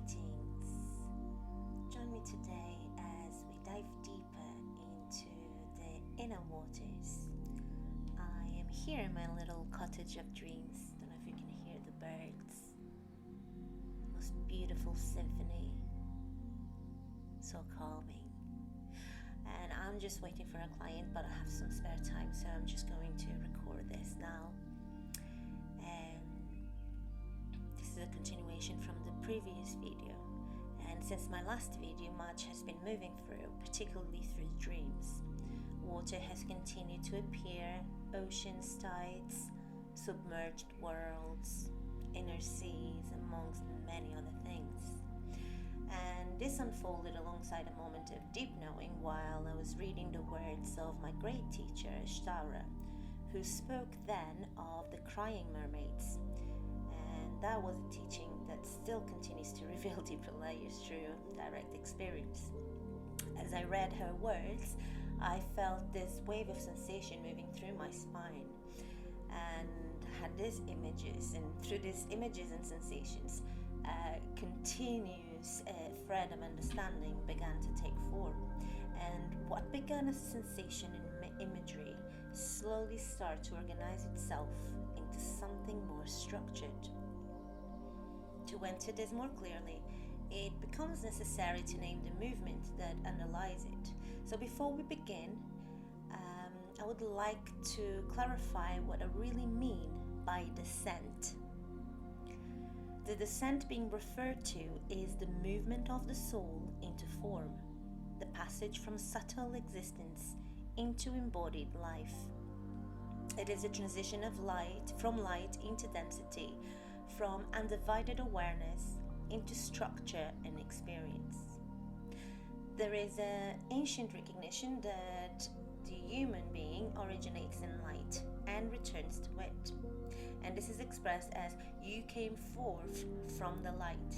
Greetings. Join me today as we dive deeper into the inner waters. I am here in my little cottage of dreams. Don't know if you can hear the birds. Most beautiful symphony. So calming. And I'm just waiting for a client, but I have some spare time, so I'm just going to record this now. This is a continuation from the previous video, and since my last video, much has been moving through, particularly through dreams. Water has continued to appear, oceans, tides, submerged worlds, inner seas, amongst many other things. And this unfolded alongside a moment of deep knowing while I was reading the words of my great teacher, Ishtara, who spoke then of the crying mermaids. That was a teaching that still continues to reveal deeper layers through direct experience. As I read her words, I felt this wave of sensation moving through my spine and had these images, and through these images and sensations, a continuous thread of understanding began to take form. And what began as a sensation in imagery slowly started to organize itself into something more structured. To enter this more clearly, it becomes necessary to name the movement that underlies it. So before we begin, I would like to clarify what I really mean by descent. The descent being referred to is the movement of the soul into form, the passage from subtle existence into embodied life. It is a transition of from light into density, from undivided awareness into structure and experience. There is an ancient recognition that the human being originates in light and returns to it. And this is expressed as you came forth from the light,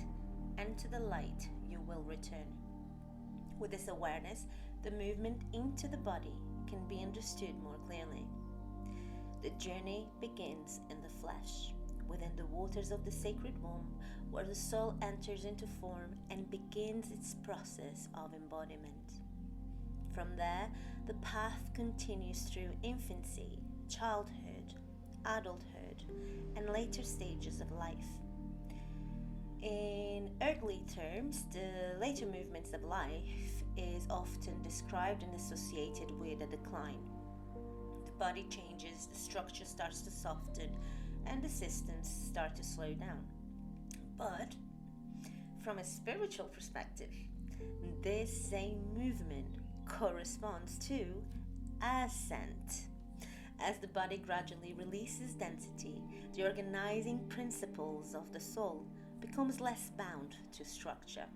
and to the light you will return. With this awareness, the movement into the body can be understood more clearly. The journey begins in the flesh, within the waters of the sacred womb, where the soul enters into form and begins its process of embodiment. From there, the path continues through infancy, childhood, adulthood, and later stages of life. In earthly terms, the later movements of life is often described and associated with a decline. The body changes, the structure starts to soften, and the systems start to slow down. But from a spiritual perspective, this same movement corresponds to ascent. As the body gradually releases density, the organizing principles of the soul becomes less bound to structure.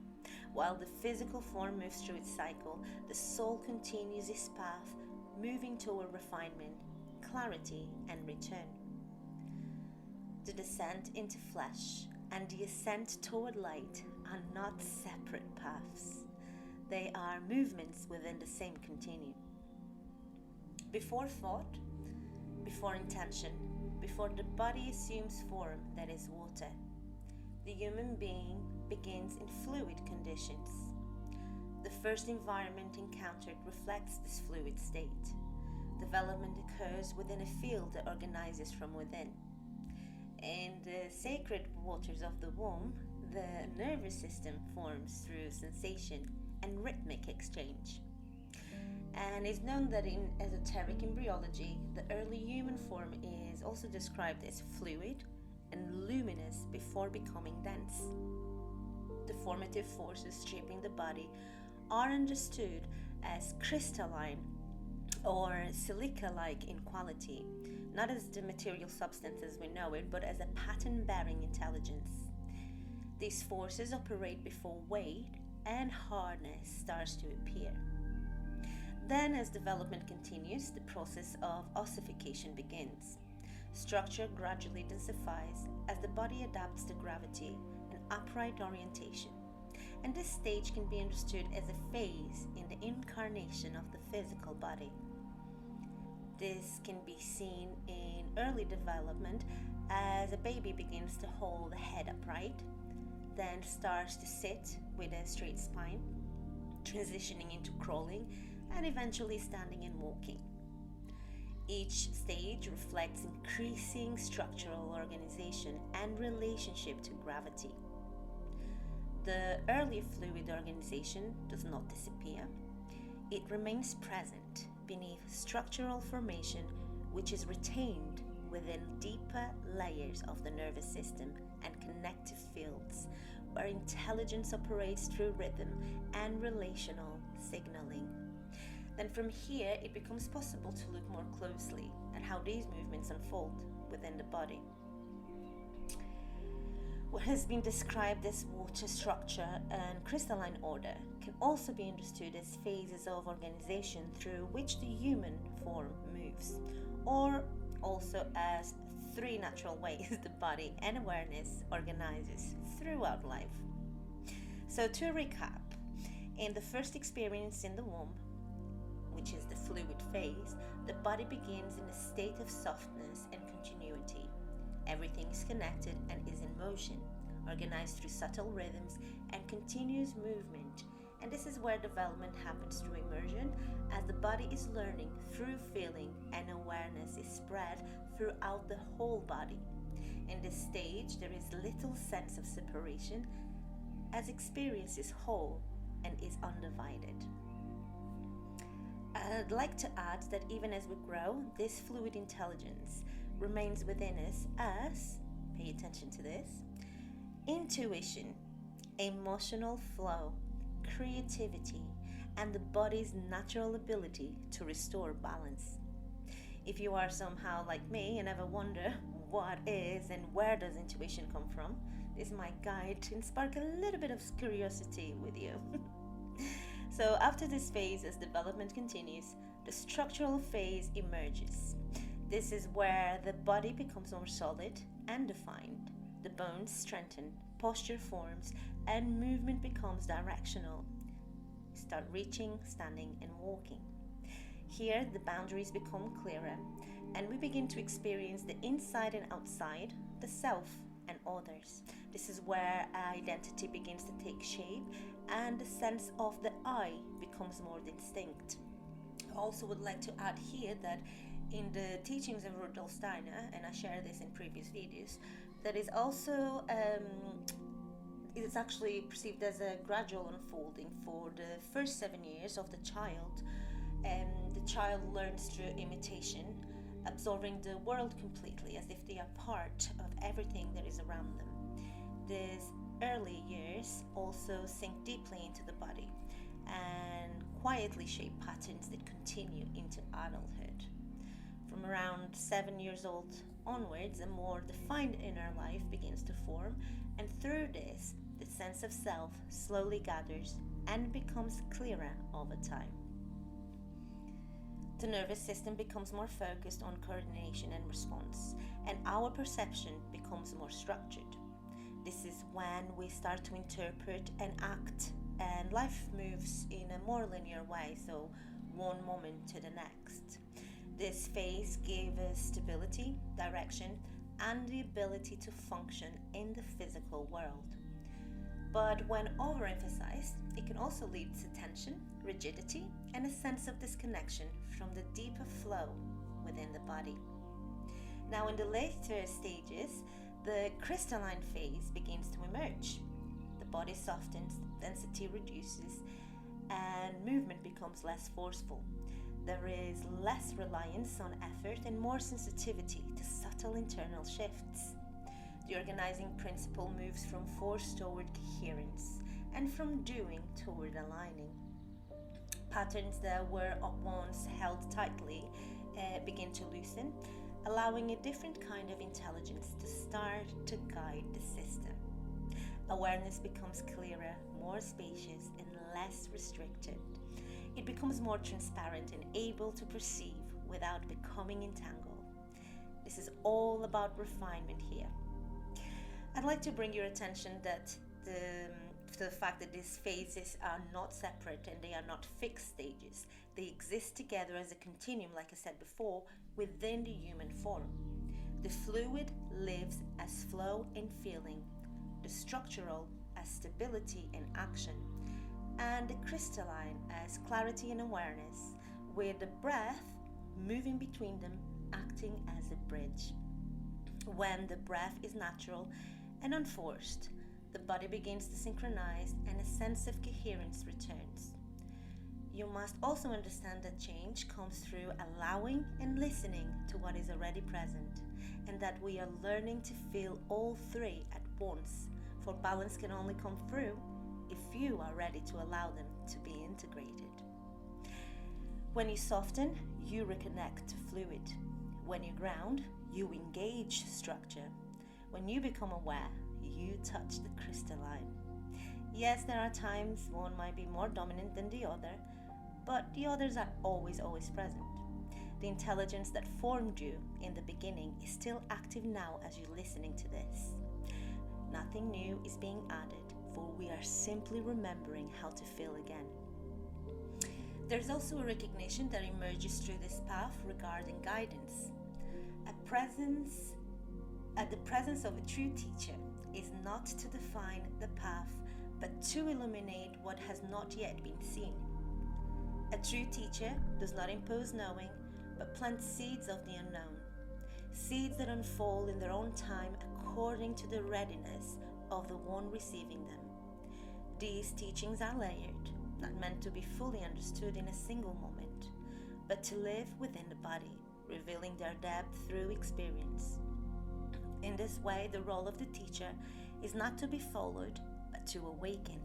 While the physical form moves through its cycle, the soul continues its path, moving toward refinement, clarity, and return. The descent into flesh and the ascent toward light are not separate paths. They are movements within the same continuum. Before thought, before intention, before the body assumes form that is water, the human being begins in fluid conditions. The first environment encountered reflects this fluid state. Development occurs within a field that organizes from within. In the sacred waters of the womb, the nervous system forms through sensation and rhythmic exchange. And it's known that in esoteric embryology, the early human form is also described as fluid and luminous before becoming dense. The formative forces shaping the body are understood as crystalline or silica-like in quality, not as the material substance as we know it, but as a pattern-bearing intelligence. These forces operate before weight and hardness starts to appear. Then, as development continues, the process of ossification begins. Structure gradually densifies as the body adapts to gravity and upright orientation. And this stage can be understood as a phase in the incarnation of the physical body. This can be seen in early development as a baby begins to hold the head upright, then starts to sit with a straight spine, transitioning into crawling, and eventually standing and walking. Each stage reflects increasing structural organization and relationship to gravity. The early fluid organization does not disappear. It remains present beneath structural formation, which is retained within deeper layers of the nervous system and connective fields, where intelligence operates through rhythm and relational signaling. Then from here, it becomes possible to look more closely at how these movements unfold within the body. What has been described as water structure and crystalline order can also be understood as phases of organization through which the human form moves, or also as 3 natural ways the body and awareness organizes throughout life. So to recap, in the first experience in the womb, which is the fluid phase, the body begins in a state of softness and continuity. Everything is connected and is in motion, organized through subtle rhythms and continuous movement. And this is where development happens through immersion, as the body is learning through feeling and awareness is spread throughout the whole body. In this stage, there is little sense of separation, as experience is whole and is undivided. I'd like to add that even as we grow, this fluid intelligence remains within us as, pay attention to this, intuition, emotional flow, creativity, and the body's natural ability to restore balance. If you are somehow like me and ever wonder what is and where does intuition come from, this is my guide to spark a little bit of curiosity with you. So after this phase, as development continues, the structural phase emerges. This is where the body becomes more solid and defined. The bones strengthen, posture forms, and movement becomes directional. Start reaching, standing, and walking. Here, the boundaries become clearer, and we begin to experience the inside and outside, the self and others. This is where identity begins to take shape, and the sense of the I becomes more distinct. I also would like to add here that in the teachings of Rudolf Steiner, and I shared this in previous videos, that is also it's actually perceived as a gradual unfolding for the first 7 years of the child. The child learns through imitation, absorbing the world completely as if they are part of everything that is around them. These early years also sink deeply into the body and quietly shape patterns that continue into adulthood. From around 7 years old onwards, a more defined inner life begins to form, and through this, the sense of self slowly gathers and becomes clearer over time. The nervous system becomes more focused on coordination and response, and our perception becomes more structured. This is when we start to interpret and act, and life moves in a more linear way, so one moment to the next. This phase gave us stability, direction, and the ability to function in the physical world. But when overemphasized, it can also lead to tension, rigidity, and a sense of disconnection from the deeper flow within the body. Now, in the later stages, the crystalline phase begins to emerge. The body softens, density reduces, and movement becomes less forceful. There is less reliance on effort and more sensitivity to subtle internal shifts. The organizing principle moves from force toward coherence and from doing toward aligning. Patterns that were once held tightly begin to loosen, allowing a different kind of intelligence to start to guide the system. Awareness becomes clearer, more spacious, and less restricted. It becomes more transparent and able to perceive without becoming entangled. This is all about refinement here. I'd like to bring your attention that to the fact that these phases are not separate and they are not fixed stages. They exist together as a continuum, like I said before, within the human form. The fluid lives as flow and feeling. The structural as stability and action, and the crystalline as clarity and awareness, with the breath moving between them, acting as a bridge. When the breath is natural and unforced, the body begins to synchronize and a sense of coherence returns. You must also understand that change comes through allowing and listening to what is already present, and that we are learning to feel all three at once, for balance can only come through if you are ready to allow them to be integrated. When you soften, you reconnect to fluid. When you ground, you engage structure. When you become aware, you touch the crystalline. Yes, there are times one might be more dominant than the other, but the others are always present. The intelligence that formed you in the beginning is still active now as you're listening to this. Nothing new is being added, for we are simply remembering how to feel again. There's also a recognition that emerges through this path regarding guidance. The presence of a true teacher is not to define the path, but to illuminate what has not yet been seen. A true teacher does not impose knowing, but plants seeds of the unknown, seeds that unfold in their own time according to the readiness of the one receiving them. These teachings are layered, not meant to be fully understood in a single moment, but to live within the body, revealing their depth through experience. In this way, the role of the teacher is not to be followed, but to awaken.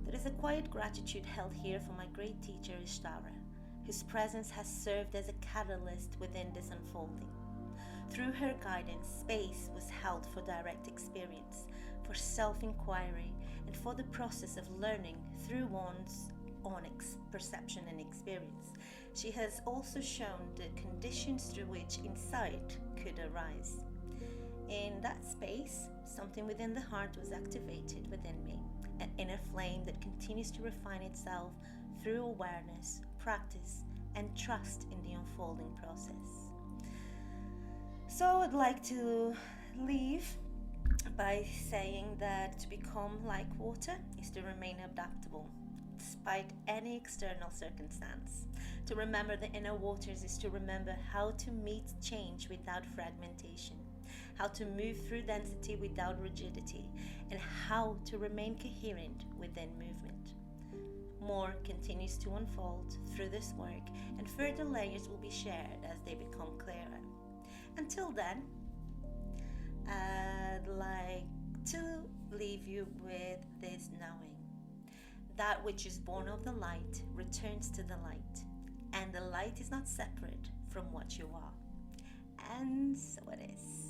There is a quiet gratitude held here for my great teacher Ishtara, whose presence has served as a catalyst within this unfolding. Through her guidance, space was held for direct experience, for self-inquiry, and for the process of learning through one's own perception and experience. She has also shown the conditions through which insight could arise. In that space, something within the heart was activated within me, an inner flame that continues to refine itself through awareness, practice, and trust in the unfolding process. So I'd like to leave by saying that to become like water is to remain adaptable, despite any external circumstance. To remember the inner waters is to remember how to meet change without fragmentation, how to move through density without rigidity, and how to remain coherent within movement. More continues to unfold through this work, and further layers will be shared as they become clearer. Until then, I'd like to leave you with this knowing. That which is born of the light returns to the light, and the light is not separate from what you are. And so it is.